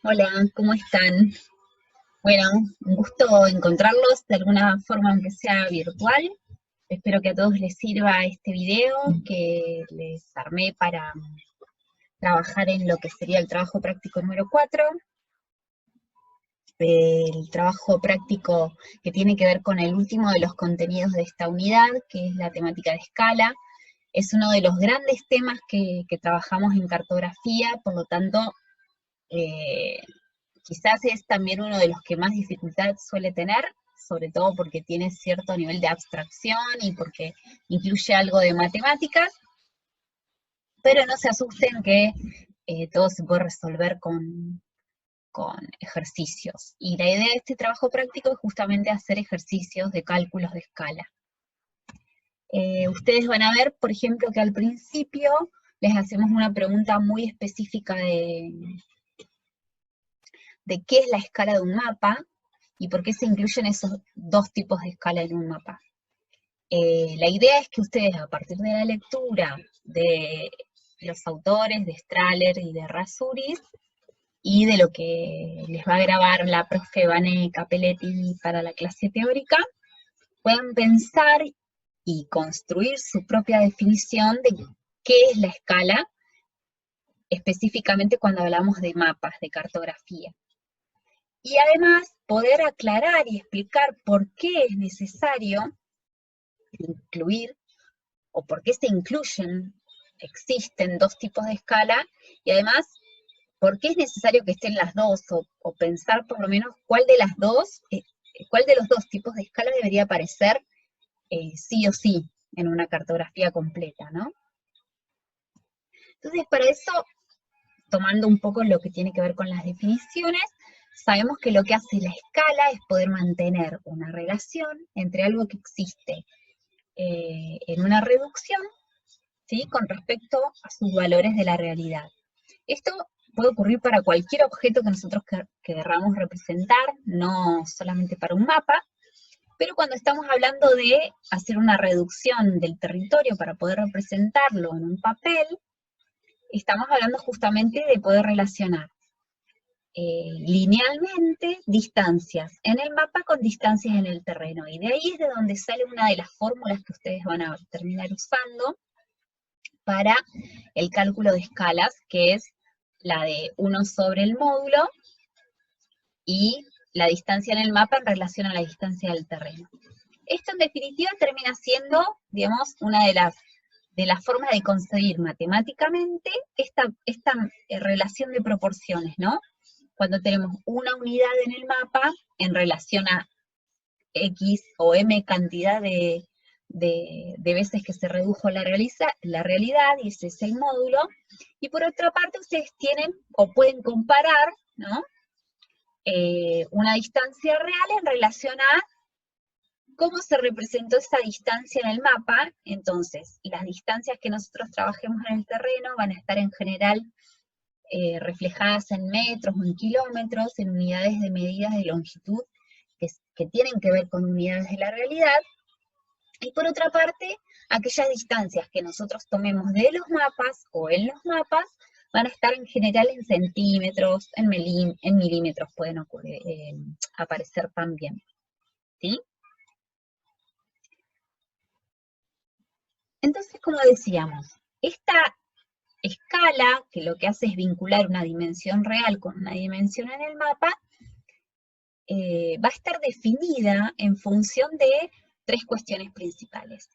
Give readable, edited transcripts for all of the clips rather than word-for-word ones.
Hola, ¿cómo están? Bueno, un gusto encontrarlos de alguna forma, aunque sea virtual. Espero que a todos les sirva este video que les armé para trabajar en lo que sería el trabajo práctico número 4. El trabajo práctico que tiene que ver con el último de los contenidos de esta unidad, que es la temática de escala. Es uno de los grandes temas que trabajamos en cartografía, por lo tanto, eh, quizás es también uno de los que más dificultad suele tener, sobre todo porque tiene cierto nivel de abstracción y porque incluye algo de matemáticas, pero no se asusten que todo se puede resolver con ejercicios. Y la idea de este trabajo práctico es justamente hacer ejercicios de cálculos de escala. Ustedes van a ver, por ejemplo, que al principio les hacemos una pregunta muy específica de qué es la escala de un mapa y por qué se incluyen esos dos tipos de escala en un mapa. La idea es que ustedes, a partir de la lectura de los autores, de Strahler y de Rasuris, y de lo que les va a grabar la profe Vane Capelletti para la clase teórica, puedan pensar y construir su propia definición de qué es la escala, específicamente cuando hablamos de mapas, de cartografía. Y además poder aclarar y explicar por qué es necesario incluir o por qué se incluyen, existen dos tipos de escala, y además por qué es necesario que estén las dos, o pensar por lo menos cuál de los dos tipos de escala debería aparecer sí o sí en una cartografía completa, ¿no? Entonces, para eso, tomando un poco lo que tiene que ver con las definiciones, sabemos que lo que hace la escala es poder mantener una relación entre algo que existe en una reducción, ¿sí?, con respecto a sus valores de la realidad. Esto puede ocurrir para cualquier objeto que nosotros querramos representar, no solamente para un mapa, pero cuando estamos hablando de hacer una reducción del territorio para poder representarlo en un papel, estamos hablando justamente de poder relacionar linealmente distancias en el mapa con distancias en el terreno. Y de ahí es de donde sale una de las fórmulas que ustedes van a terminar usando para el cálculo de escalas, que es la de 1 sobre el módulo y la distancia en el mapa en relación a la distancia del terreno. Esto en definitiva termina siendo, digamos, una de las formas de conseguir matemáticamente esta relación de proporciones, ¿no? Cuando tenemos una unidad en el mapa en relación a X o M cantidad de veces que se redujo la realidad, y ese es el módulo. Y por otra parte, ustedes tienen o pueden comparar, ¿no?, una distancia real en relación a cómo se representó esa distancia en el mapa. Entonces, las distancias que nosotros trabajemos en el terreno van a estar en general reflejadas en metros o en kilómetros, en unidades de medidas de longitud que tienen que ver con unidades de la realidad. Y por otra parte, aquellas distancias que nosotros tomemos de los mapas o en los mapas van a estar en general en centímetros, en milímetros pueden aparecer también, ¿sí? Entonces, como decíamos, esta escala, que lo que hace es vincular una dimensión real con una dimensión en el mapa, va a estar definida en función de tres cuestiones principales.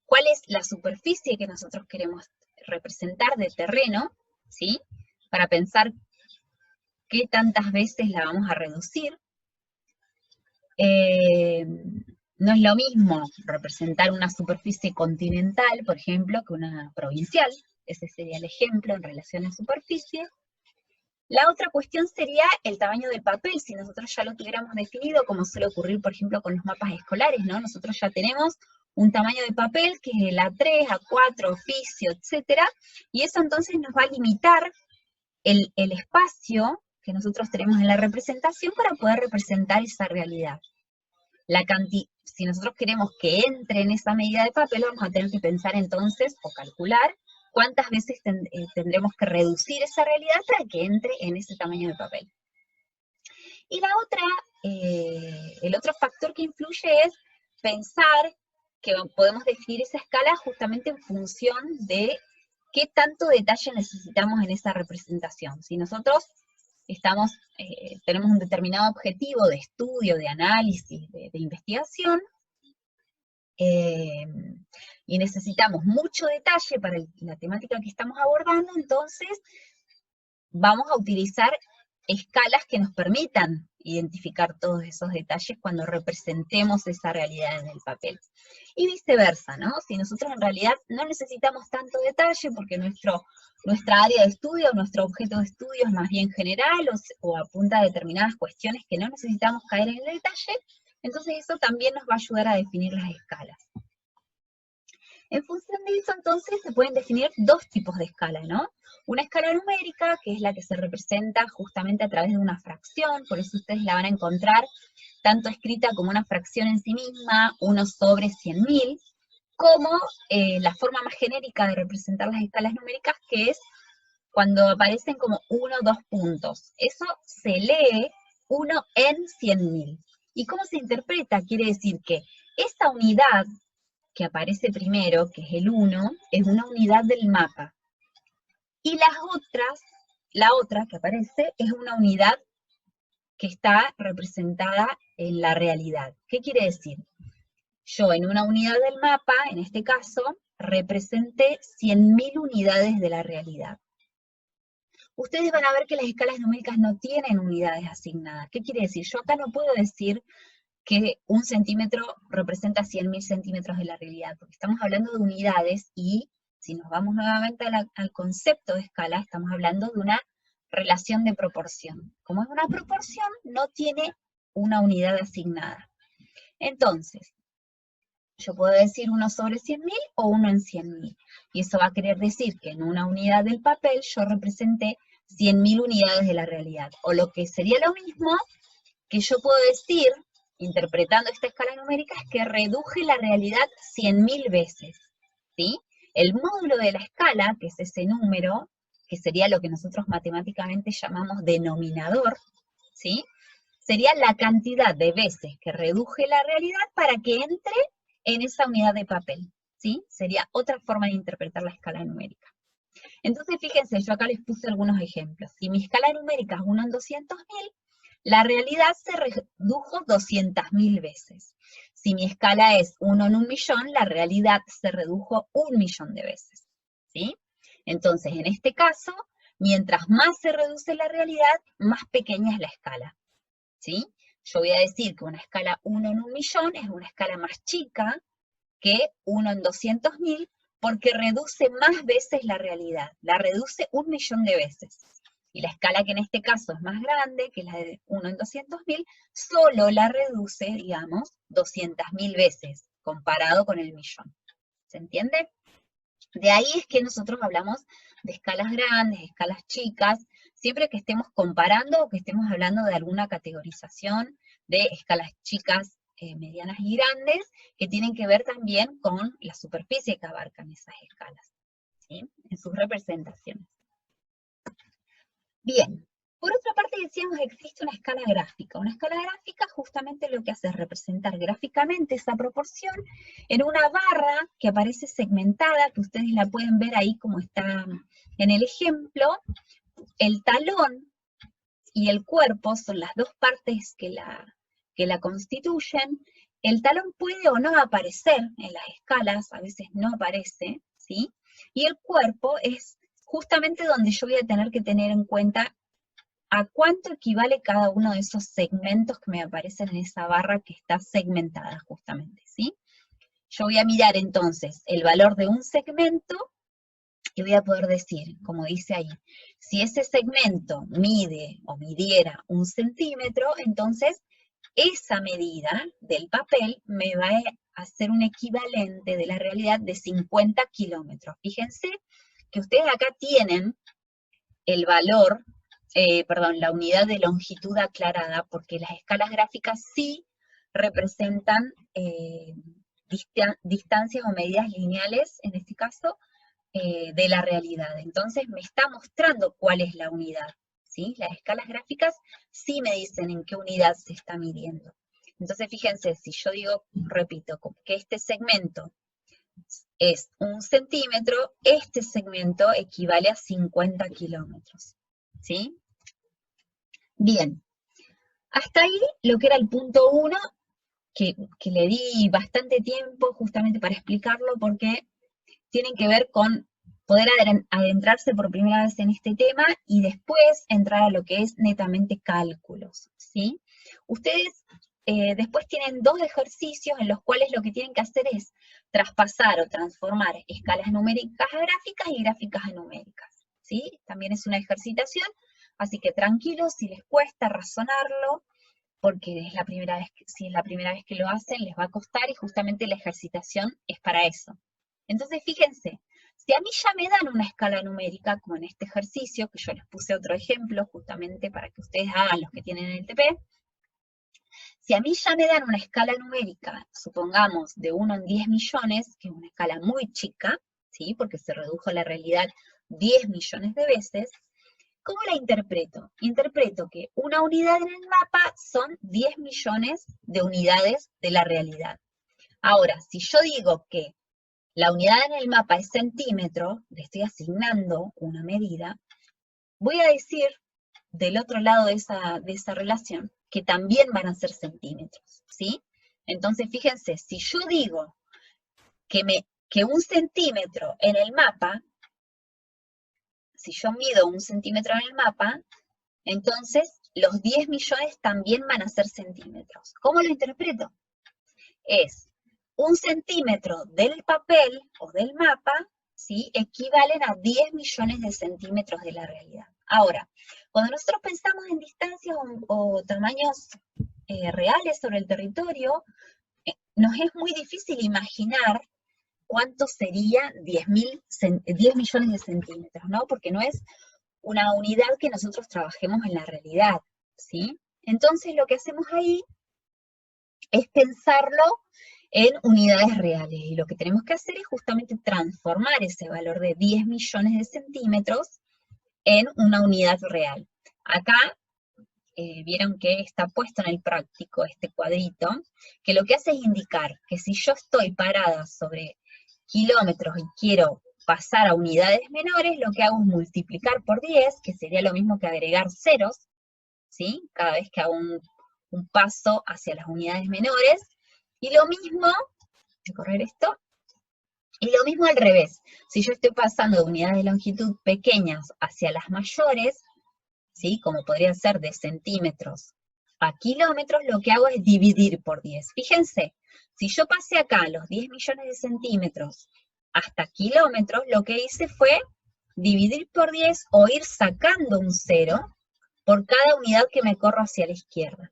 ¿Cuál es la superficie que nosotros queremos representar de terreno? ¿Sí? Para pensar qué tantas veces la vamos a reducir. No es lo mismo representar una superficie continental, por ejemplo, que una provincial. Ese sería el ejemplo en relación a superficie. La otra cuestión sería el tamaño del papel, si nosotros ya lo tuviéramos definido, como suele ocurrir, por ejemplo, con los mapas escolares, ¿no? Nosotros ya tenemos un tamaño de papel que es el A3, A4, oficio, etcétera, y eso entonces nos va a limitar el espacio que nosotros tenemos en la representación para poder representar esa realidad. Si nosotros queremos que entre en esa medida de papel, vamos a tener que pensar entonces, o calcular, cuántas veces tendremos que reducir esa realidad para que entre en ese tamaño de papel. Y la otra, el otro factor que influye es pensar que podemos definir esa escala justamente en función de qué tanto detalle necesitamos en esa representación. Si nosotros tenemos un determinado objetivo de estudio, de análisis, de investigación, y necesitamos mucho detalle para la temática que estamos abordando, entonces vamos a utilizar escalas que nos permitan identificar todos esos detalles cuando representemos esa realidad en el papel. Y viceversa, ¿no? Si nosotros en realidad no necesitamos tanto detalle porque nuestra área de estudio, nuestro objeto de estudio es más bien general o apunta a determinadas cuestiones que no necesitamos caer en el detalle, entonces eso también nos va a ayudar a definir las escalas. En función de eso, entonces, se pueden definir dos tipos de escala, ¿no? Una escala numérica, que es la que se representa justamente a través de una fracción, por eso ustedes la van a encontrar tanto escrita como una fracción en sí misma, 1 sobre 100.000, como la forma más genérica de representar las escalas numéricas, que es cuando aparecen como 1, 2 puntos. Eso se lee 1 en 100.000. ¿Y cómo se interpreta? Quiere decir que esta unidad que aparece primero, que es el 1, es una unidad del mapa. Y la otra que aparece es una unidad que está representada en la realidad. ¿Qué quiere decir? Yo en una unidad del mapa, en este caso, representé 100.000 unidades de la realidad. Ustedes van a ver que las escalas numéricas no tienen unidades asignadas. ¿Qué quiere decir? Yo acá no puedo decir que 1 centímetro representa 100.000 centímetros de la realidad, porque estamos hablando de unidades y si nos vamos nuevamente al concepto de escala, estamos hablando de una relación de proporción. Como es una proporción, no tiene una unidad asignada. Entonces, yo puedo decir 1 sobre 100.000 o 1 en 100.000. Y eso va a querer decir que en una unidad del papel yo representé 100.000 unidades de la realidad. O lo que sería lo mismo que yo puedo decir, interpretando esta escala numérica, es que reduje la realidad 100.000 veces, ¿sí? El módulo de la escala, que es ese número, que sería lo que nosotros matemáticamente llamamos denominador, ¿sí? Sería la cantidad de veces que reduje la realidad para que entre en esa unidad de papel, ¿sí? Sería otra forma de interpretar la escala numérica. Entonces, fíjense, yo acá les puse algunos ejemplos. Si mi escala numérica es 1 en 200.000, la realidad se redujo 200.000 veces. Si mi escala es 1 en 1.000.000, la realidad se redujo 1.000.000 de veces, ¿sí? Entonces, en este caso, mientras más se reduce la realidad, más pequeña es la escala, ¿sí? Yo voy a decir que una escala 1 en 1.000.000 es una escala más chica que 1 en 200.000 porque reduce más veces la realidad, la reduce 1.000.000 de veces. Y la escala que en este caso es más grande, que es la de 1 en 200.000, solo la reduce, digamos, 200.000 veces, comparado con el millón. ¿Se entiende? De ahí es que nosotros hablamos de escalas grandes, escalas chicas, siempre que estemos comparando o que estemos hablando de alguna categorización de escalas chicas, medianas y grandes, que tienen que ver también con la superficie que abarcan esas escalas, ¿sí? En sus representaciones. Bien, por otra parte decíamos que existe una escala gráfica. Una escala gráfica justamente lo que hace es representar gráficamente esa proporción en una barra que aparece segmentada, que ustedes la pueden ver ahí como está en el ejemplo. El talón y el cuerpo son las dos partes que la constituyen. El talón puede o no aparecer en las escalas, a veces no aparece, ¿sí? Y el cuerpo es justamente donde yo voy a tener que tener en cuenta a cuánto equivale cada uno de esos segmentos que me aparecen en esa barra que está segmentada justamente, ¿sí? Yo voy a mirar entonces el valor de un segmento y voy a poder decir, como dice ahí, si ese segmento mide o midiera 1 centímetro, entonces esa medida del papel me va a hacer un equivalente de la realidad de 50 kilómetros. Fíjense que ustedes acá tienen el valor, la unidad de longitud aclarada, porque las escalas gráficas sí representan distancias o medidas lineales, en este caso, de la realidad. Entonces me está mostrando cuál es la unidad, ¿sí? Las escalas gráficas sí me dicen en qué unidad se está midiendo. Entonces fíjense, si yo digo, repito, que este segmento es 1 centímetro, este segmento equivale a 50 kilómetros, ¿sí? Bien, hasta ahí lo que era el punto 1, que le di bastante tiempo justamente para explicarlo porque tienen que ver con poder adentrarse por primera vez en este tema y después entrar a lo que es netamente cálculos, ¿sí? Ustedes después tienen 2 ejercicios en los cuales lo que tienen que hacer es traspasar o transformar escalas numéricas a gráficas y gráficas a numéricas, ¿sí? También es una ejercitación, así que tranquilos, si les cuesta razonarlo, porque es la primera vez si es la primera vez que lo hacen, les va a costar y justamente la ejercitación es para eso. Entonces, fíjense, si a mí ya me dan una escala numérica, como en este ejercicio, que yo les puse otro ejemplo justamente para que ustedes hagan los que tienen el TP, si a mí ya me dan una escala numérica, supongamos de 1 en 10 millones, que es una escala muy chica, ¿sí? Porque se redujo la realidad 10 millones de veces, ¿cómo la interpreto? Interpreto que una unidad en el mapa son 10 millones de unidades de la realidad. Ahora, si yo digo que la unidad en el mapa es centímetro, le estoy asignando una medida, voy a decir del otro lado de esa relación que también van a ser centímetros, ¿sí? Entonces, fíjense, si yo digo que 1 centímetro en el mapa, si yo mido 1 centímetro en el mapa, entonces los 10 millones también van a ser centímetros. ¿Cómo lo interpreto? Es 1 centímetro del papel o del mapa, ¿sí? Equivalen a 10 millones de centímetros de la realidad. Ahora, cuando nosotros pensamos en distancias o tamaños reales sobre el territorio, nos es muy difícil imaginar cuánto sería 10 millones de centímetros, ¿no? Porque no es una unidad que nosotros trabajemos en la realidad, ¿sí? Entonces lo que hacemos ahí es pensarlo en unidades reales, y lo que tenemos que hacer es justamente transformar ese valor de 10 millones de centímetros en una unidad real. Acá vieron que está puesto en el práctico este cuadrito, que lo que hace es indicar que si yo estoy parada sobre kilómetros y quiero pasar a unidades menores, lo que hago es multiplicar por 10, que sería lo mismo que agregar ceros, ¿sí? Cada vez que hago un paso hacia las unidades menores, y lo mismo, voy a correr esto, y lo mismo al revés. Si yo estoy pasando de unidades de longitud pequeñas hacia las mayores, ¿sí? Como podría ser de centímetros a kilómetros, lo que hago es dividir por 10. Fíjense, si yo pasé acá los 10 millones de centímetros hasta kilómetros, lo que hice fue dividir por 10 o ir sacando un cero por cada unidad que me corro hacia la izquierda.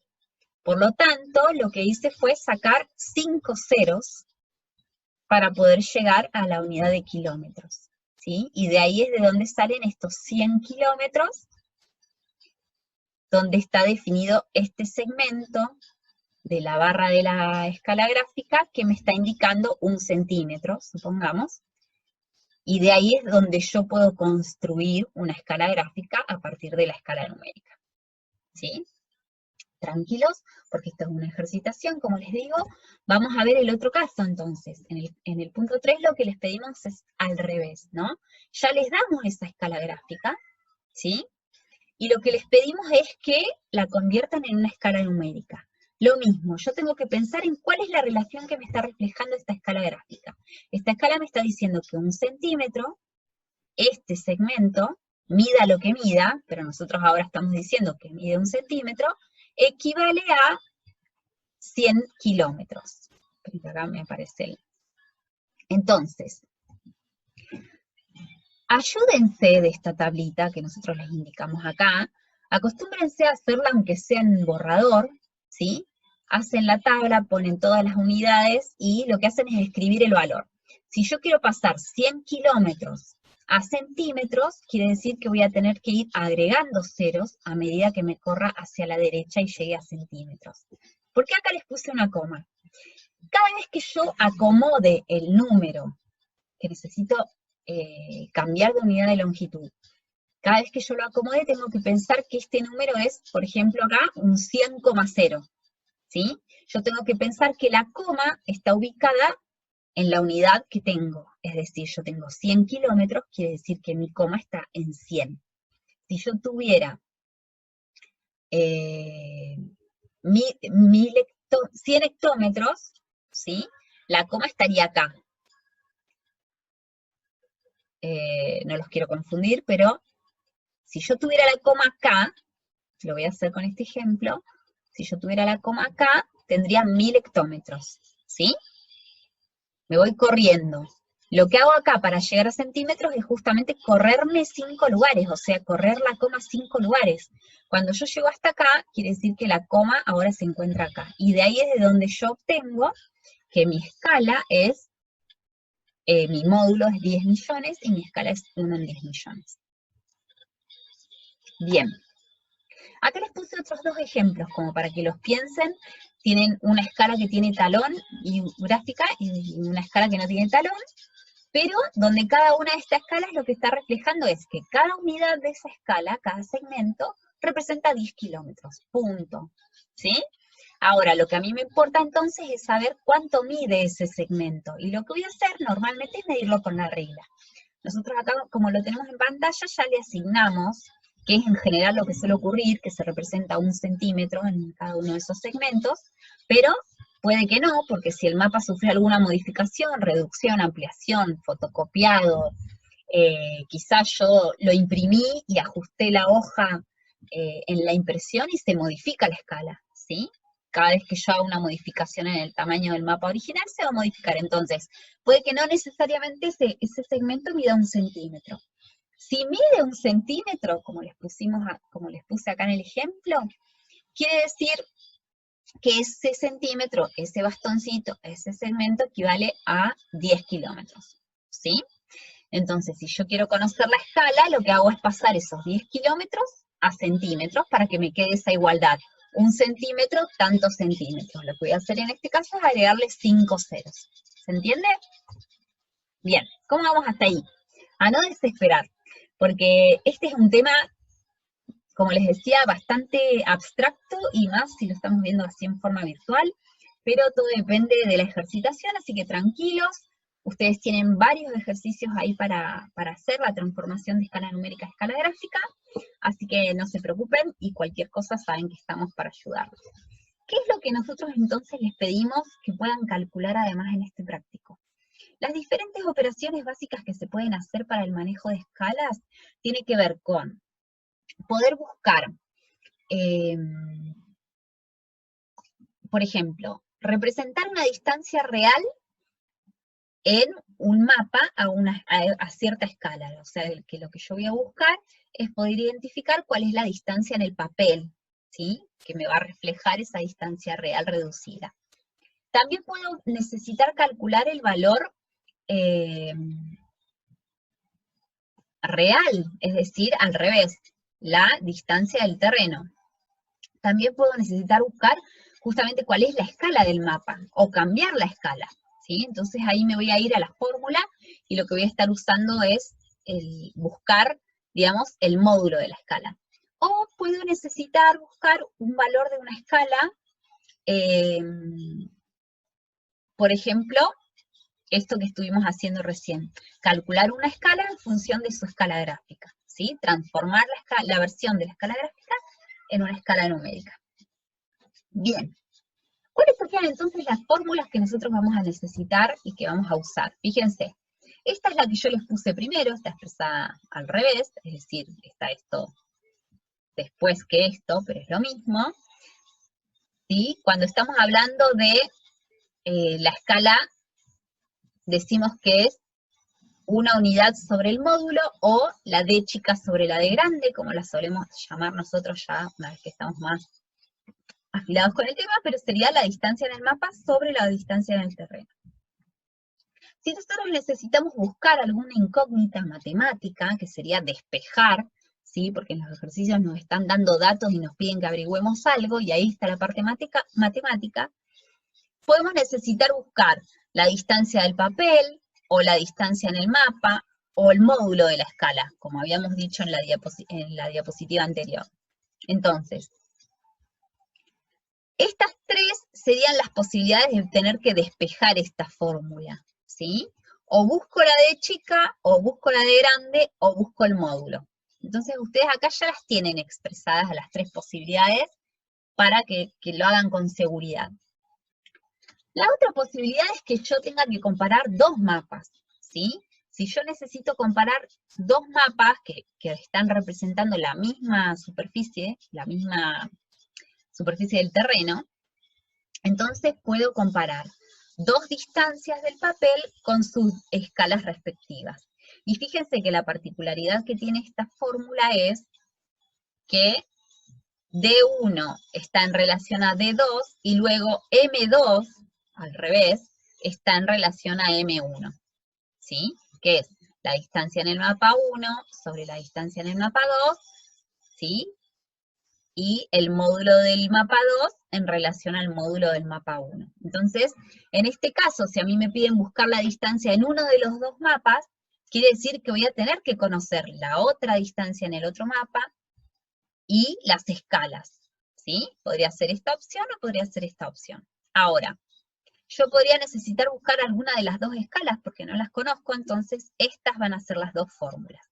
Por lo tanto, lo que hice fue sacar 5 ceros para poder llegar a la unidad de kilómetros, ¿sí? Y de ahí es de donde salen estos 100 kilómetros, donde está definido este segmento de la barra de la escala gráfica que me está indicando 1 centímetro, supongamos, y de ahí es donde yo puedo construir una escala gráfica a partir de la escala numérica, ¿sí? Tranquilos, porque esto es una ejercitación, como les digo. Vamos a ver el otro caso, entonces. En el punto 3 lo que les pedimos es al revés, ¿no? Ya les damos esa escala gráfica, ¿sí? Y lo que les pedimos es que la conviertan en una escala numérica. Lo mismo, yo tengo que pensar en cuál es la relación que me está reflejando esta escala gráfica. Esta escala me está diciendo que 1 centímetro, este segmento, mida lo que mida, pero nosotros ahora estamos diciendo que mide 1 centímetro, equivale a 100 kilómetros. Acá me aparece el... Entonces, ayúdense de esta tablita que nosotros les indicamos acá, acostúmbrense a hacerla aunque sea en borrador, ¿sí? Hacen la tabla, ponen todas las unidades y lo que hacen es escribir el valor. Si yo quiero pasar 100 kilómetros a centímetros, quiere decir que voy a tener que ir agregando ceros a medida que me corra hacia la derecha y llegue a centímetros. ¿Por qué acá les puse una coma? Cada vez que yo acomode el número que necesito cambiar de unidad de longitud. Cada vez que yo lo acomode tengo que pensar que este número es, por ejemplo acá, un 100,0, ¿sí? Yo tengo que pensar que la coma está ubicada en la unidad que tengo. Es decir, yo tengo 100 kilómetros, quiere decir que mi coma está en 100. Si yo tuviera 100 hectómetros, ¿sí? La coma estaría acá. No los quiero confundir, pero si yo tuviera la coma acá, lo voy a hacer con este ejemplo, si yo tuviera la coma acá, tendría 1000 hectómetros, ¿sí? Me voy corriendo. Lo que hago acá para llegar a centímetros es justamente correrme 5 lugares, o sea, correr la coma 5 lugares. Cuando yo llego hasta acá, quiere decir que la coma ahora se encuentra acá. Y de ahí es de donde yo obtengo que mi escala es, mi módulo es 10 millones y mi escala es 1 en 10 millones. Bien. Acá les puse otros dos ejemplos, como para que los piensen. Tienen una escala que tiene talón y gráfica y una escala que no tiene talón, pero donde cada una de estas escalas lo que está reflejando es que cada unidad de esa escala, cada segmento, representa 10 kilómetros, punto. ¿Sí? Ahora, lo que a mí me importa entonces es saber cuánto mide ese segmento, y lo que voy a hacer normalmente es medirlo con la regla. Nosotros acá, como lo tenemos en pantalla, ya le asignamos, que es en general lo que suele ocurrir, que se representa 1 centímetro en cada uno de esos segmentos, pero puede que no, porque si el mapa sufrió alguna modificación, reducción, ampliación, fotocopiado, quizás yo lo imprimí y ajusté la hoja en la impresión y se modifica la escala, ¿sí? Cada vez que yo haga una modificación en el tamaño del mapa original, se va a modificar. Entonces, puede que no necesariamente ese segmento mida 1 centímetro. Si mide 1 centímetro, como les puse acá en el ejemplo, quiere decir que ese centímetro, ese bastoncito, ese segmento equivale a 10 kilómetros, ¿sí? Entonces, si yo quiero conocer la escala, lo que hago es pasar esos 10 kilómetros a centímetros para que me quede esa igualdad. 1 centímetro, tantos centímetros. Lo que voy a hacer en este caso es agregarle 5 ceros. ¿Se entiende? Bien, ¿cómo vamos hasta ahí? A no desesperar, porque este es un tema, como les decía, bastante abstracto, y más si lo estamos viendo así en forma virtual, pero todo depende de la ejercitación, así que tranquilos. Ustedes tienen varios ejercicios ahí para hacer la transformación de escala numérica a escala gráfica, así que no se preocupen, y cualquier cosa saben que estamos para ayudarlos. ¿Qué es lo que nosotros entonces les pedimos que puedan calcular además en este práctico? Las diferentes operaciones básicas que se pueden hacer para el manejo de escalas tienen que ver con poder buscar, por ejemplo, representar una distancia real en un mapa a cierta escala. O sea, que lo que yo voy a buscar es poder identificar cuál es la distancia en el papel, ¿sí? Que me va a reflejar esa distancia real reducida. También puedo necesitar calcular el valor real, es decir, al revés, la distancia del terreno. También puedo necesitar buscar justamente cuál es la escala del mapa, o cambiar la escala, ¿sí? Entonces ahí me voy a ir a la fórmula, y lo que voy a estar usando es buscar, digamos, el módulo de la escala. O puedo necesitar buscar un valor de una escala, por ejemplo, esto que estuvimos haciendo recién, calcular una escala en función de su escala gráfica, ¿sí? Transformar la versión de la escala gráfica en una escala numérica. Bien, ¿cuáles serían entonces las fórmulas que nosotros vamos a necesitar y que vamos a usar? Fíjense, esta es la que yo les puse primero, está expresada al revés, es decir, está esto después que esto, pero es lo mismo, ¿sí? Cuando estamos hablando de la escala, decimos que es una unidad sobre el módulo, o la D chica sobre la D grande, como la solemos llamar nosotros ya una vez que estamos más afilados con el tema, pero sería la distancia en el mapa sobre la distancia en el terreno. Si nosotros necesitamos buscar alguna incógnita matemática, que sería despejar, ¿sí? Porque en los ejercicios nos están dando datos y nos piden que averigüemos algo, y ahí está la parte matemática, podemos necesitar buscar la distancia del papel, o la distancia en el mapa, o el módulo de la escala, como habíamos dicho en la diapositiva anterior. Entonces, estas tres serían las posibilidades de tener que despejar esta fórmula, ¿sí? O busco la D chica, o busco la D grande, o busco el módulo. Entonces ustedes acá ya las tienen expresadas a las tres posibilidades para que lo hagan con seguridad. La otra posibilidad es que yo tenga que comparar dos mapas, ¿sí? Si yo necesito comparar dos mapas que están representando la misma superficie del terreno, entonces puedo comparar dos distancias del papel con sus escalas respectivas. Y fíjense que la particularidad que tiene esta fórmula es que D1 está en relación a D2 y luego M2, al revés, está en relación a M1, ¿sí? Que es la distancia en el mapa 1 sobre la distancia en el mapa 2, ¿sí? Y el módulo del mapa 2 en relación al módulo del mapa 1. Entonces, en este caso, si a mí me piden buscar la distancia en uno de los dos mapas, quiere decir que voy a tener que conocer la otra distancia en el otro mapa y las escalas, ¿sí? Podría ser esta opción o podría ser esta opción. Ahora, yo podría necesitar buscar alguna de las dos escalas porque no las conozco, entonces estas van a ser las dos fórmulas,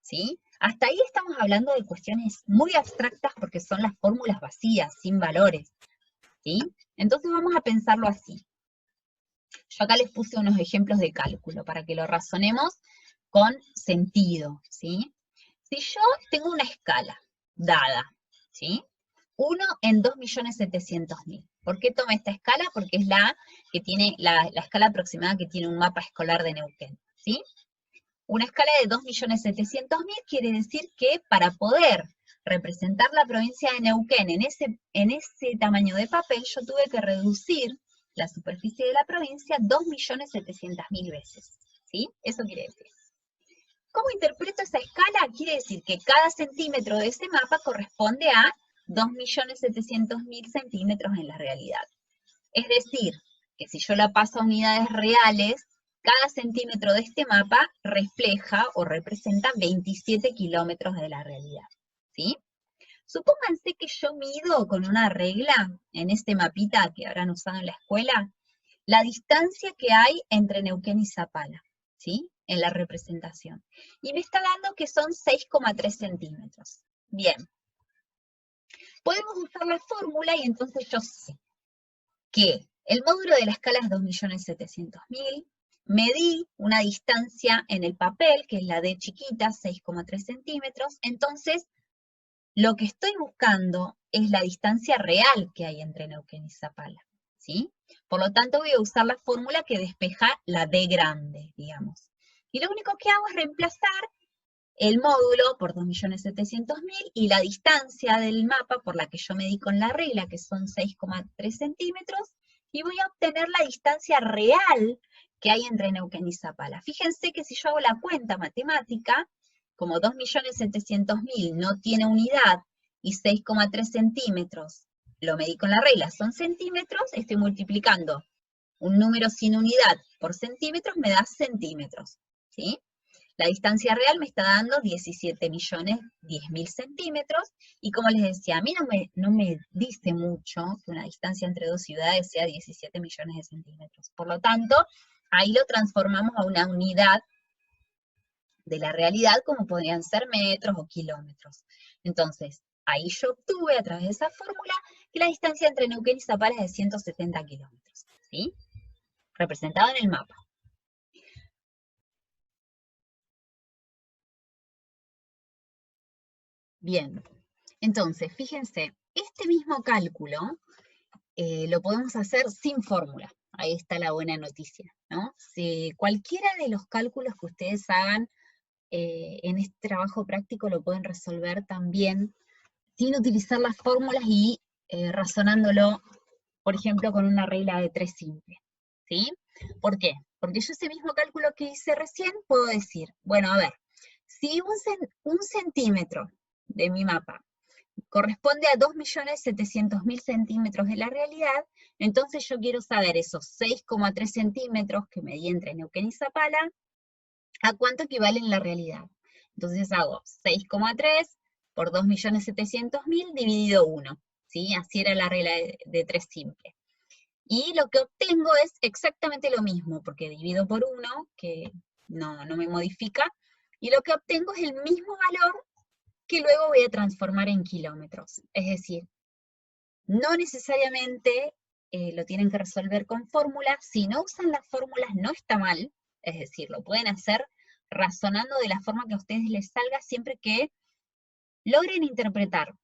¿sí? Hasta ahí estamos hablando de cuestiones muy abstractas porque son las fórmulas vacías, sin valores, ¿sí? Entonces vamos a pensarlo así. Yo acá les puse unos ejemplos de cálculo para que lo razonemos con sentido, ¿sí? Si yo tengo una escala dada, ¿sí? 1 en 2.700.000. ¿Por qué tomé esta escala? Porque es la que tiene la escala aproximada que tiene un mapa escolar de Neuquén, ¿sí? Una escala de 2.700.000 quiere decir que para poder representar la provincia de Neuquén en ese tamaño de papel, yo tuve que reducir la superficie de la provincia 2.700.000 veces, ¿sí? Eso quiere decir. ¿Cómo interpreto esa escala? Quiere decir que cada centímetro de ese mapa corresponde a 2.700.000 centímetros en la realidad. Es decir, que si yo la paso a unidades reales, cada centímetro de este mapa refleja o representa 27 kilómetros de la realidad, ¿sí? Supónganse que yo mido con una regla en este mapita que habrán usado en la escuela, la distancia que hay entre Neuquén y Zapala, ¿sí? En la representación. Y me está dando que son 6,3 centímetros. Bien. Podemos usar la fórmula y entonces yo sé que el módulo de la escala es 2.700.000, medí una distancia en el papel, que es la D chiquita, 6,3 centímetros, entonces lo que estoy buscando es la distancia real que hay entre Neuquén y Zapala, ¿sí? Por lo tanto voy a usar la fórmula que despeja la D grande, digamos. Y lo único que hago es reemplazar el módulo por 2.700.000 y la distancia del mapa por la que yo medí con la regla, que son 6,3 centímetros, y voy a obtener la distancia real que hay entre Neuquén y Zapala. Fíjense que si yo hago la cuenta matemática, como 2.700.000 no tiene unidad y 6,3 centímetros, lo medí con la regla, son centímetros, estoy multiplicando un número sin unidad por centímetros, me da centímetros, ¿sí? La distancia real me está dando 17.010.000 centímetros, y como les decía, a mí no me dice mucho que una distancia entre dos ciudades sea 17 millones de centímetros. Por lo tanto, ahí lo transformamos a una unidad de la realidad, como podrían ser metros o kilómetros. Entonces, ahí yo obtuve a través de esa fórmula que la distancia entre Neuquén y Zapala es de 170 kilómetros, ¿sí? Representado en el mapa. Bien, entonces, fíjense, este mismo cálculo lo podemos hacer sin fórmula. Ahí está la buena noticia, ¿no? Si cualquiera de los cálculos que ustedes hagan en este trabajo práctico lo pueden resolver también sin utilizar las fórmulas y razonándolo, por ejemplo, con una regla de 3 simple, ¿sí? ¿Por qué? Porque yo ese mismo cálculo que hice recién puedo decir, bueno, a ver, si un centímetro de mi mapa corresponde a 2.700.000 centímetros de la realidad, entonces yo quiero saber esos 6,3 centímetros que medí entre Neuquén y Zapala, ¿A cuánto equivale en la realidad? Entonces hago 6,3 por 2.700.000 dividido 1, ¿sí? Así era la regla de 3 simple. Y lo que obtengo es exactamente lo mismo, porque divido por 1, que no me modifica, y lo que obtengo es el mismo valor que luego voy a transformar en kilómetros. Es decir, no necesariamente lo tienen que resolver con fórmulas. Si no usan las fórmulas no está mal, es decir, lo pueden hacer razonando de la forma que a ustedes les salga, siempre que logren interpretar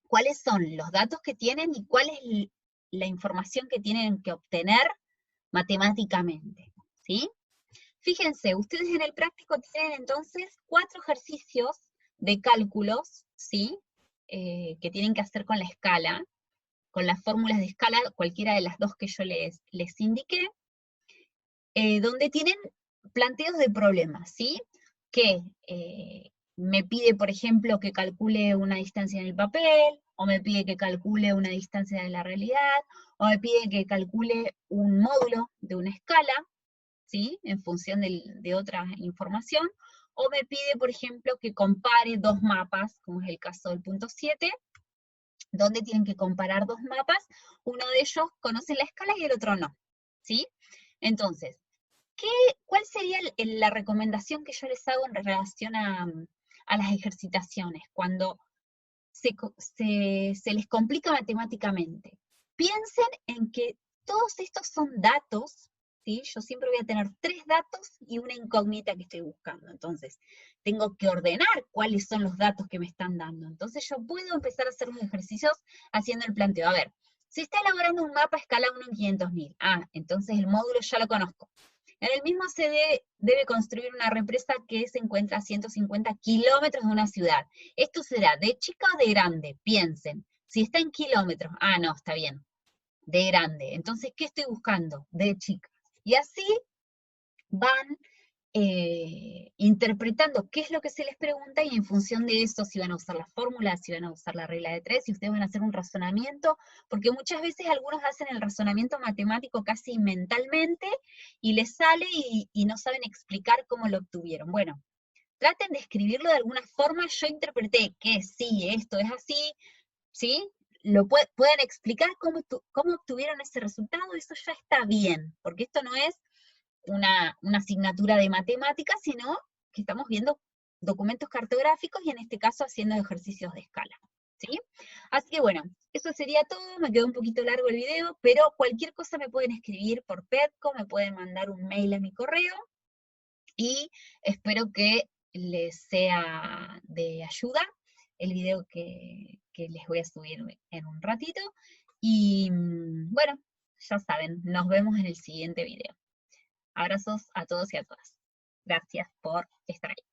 cuáles son los datos que tienen y cuál es la información que tienen que obtener matemáticamente, ¿sí? Fíjense, ustedes en el práctico tienen entonces 4 ejercicios de cálculos, ¿sí? Que tienen que hacer con la escala, con las fórmulas de escala, cualquiera de las dos que yo les indiqué, donde tienen planteos de problemas, ¿sí? Que me pide, por ejemplo, que calcule una distancia en el papel, o me pide que calcule una distancia en la realidad, o me pide que calcule un módulo de una escala, ¿sí? En función de otra información, o me pide, por ejemplo, que compare dos mapas, como es el caso del punto 7, donde tienen que comparar dos mapas, uno de ellos conoce la escala y el otro no, ¿sí? Entonces, ¿cuál sería la recomendación que yo les hago en relación a las ejercitaciones? Cuando se les complica matemáticamente. Piensen en que todos estos son datos, ¿sí? Yo siempre voy a tener 3 datos y una incógnita que estoy buscando. Entonces, tengo que ordenar cuáles son los datos que me están dando. Entonces, yo puedo empezar a hacer los ejercicios haciendo el planteo. A ver, se está elaborando un mapa a escala 1 en 500.000. Ah, entonces el módulo ya lo conozco. En el mismo CD debe construir una represa que se encuentra a 150 kilómetros de una ciudad. Esto será de chica o de grande, piensen. Si está en kilómetros, ah, no, está bien, de grande. Entonces, ¿qué estoy buscando? De chica. Y así van interpretando qué es lo que se les pregunta, y en función de eso, si van a usar las fórmulas, si van a usar la regla de 3, si ustedes van a hacer un razonamiento, porque muchas veces algunos hacen el razonamiento matemático casi mentalmente, y les sale y no saben explicar cómo lo obtuvieron. Bueno, traten de escribirlo de alguna forma. Yo interpreté que sí, esto es así, ¿sí? Pueden explicar cómo obtuvieron ese resultado, eso ya está bien, porque esto no es una asignatura de matemáticas, sino que estamos viendo documentos cartográficos y en este caso haciendo ejercicios de escala, ¿sí? Así que bueno, eso sería todo. Me quedó un poquito largo el video, pero cualquier cosa me pueden escribir por Petco, me pueden mandar un mail a mi correo, y espero que les sea de ayuda el video que les voy a subir en un ratito. Y bueno, ya saben, nos vemos en el siguiente video. Abrazos a todos y a todas. Gracias por estar ahí.